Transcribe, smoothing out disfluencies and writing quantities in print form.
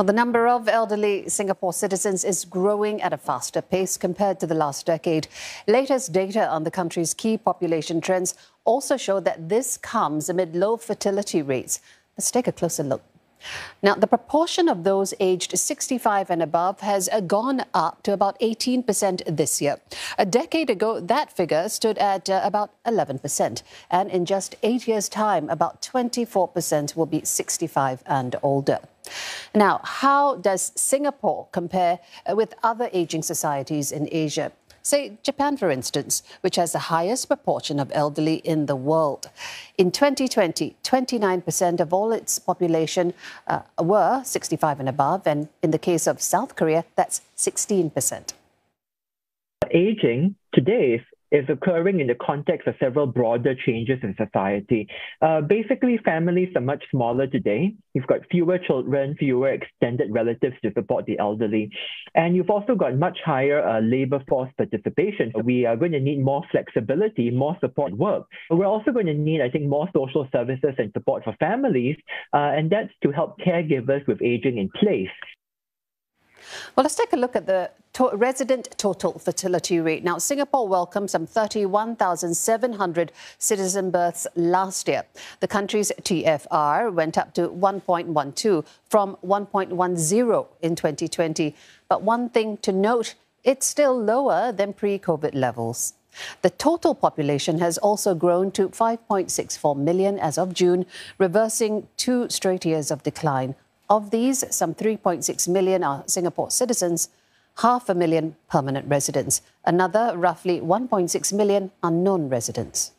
Well, the number of elderly Singapore citizens is growing at a faster pace compared to the last decade. Latest data on the country's key population trends also show that this comes amid low fertility rates. Let's take a closer look. Now, the proportion of those aged 65 and above has gone up to about 18% this year. A decade ago, that figure stood at about 11%. And in just 8 years' time, about 24% will be 65 and older. Now, how does Singapore compare with other aging societies in Asia? Say Japan, for instance, which has the highest proportion of elderly in the world. In 2020, 29% of all its population were 65 and above, and in the case of South Korea, that's 16%. Aging today is occurring in the context of several broader changes in society. Basically, families are much smaller today. You've got fewer children, fewer extended relatives to support the elderly. And you've also got much higher labor force participation. We are going to need more flexibility, more support at work. We're also going to need, I think, more social services and support for families, and that's to help caregivers with aging in place. Well, let's take a look at the resident total fertility rate. Now, Singapore welcomed some 31,700 citizen births last year. The country's TFR went up to 1.12 from 1.10 in 2020. But one thing to note, it's still lower than pre-COVID levels. The total population has also grown to 5.64 million as of June, reversing 2 straight years of decline. Of these, some 3.6 million are Singapore citizens, 500,000 permanent residents. Another roughly 1.6 million are non-residents.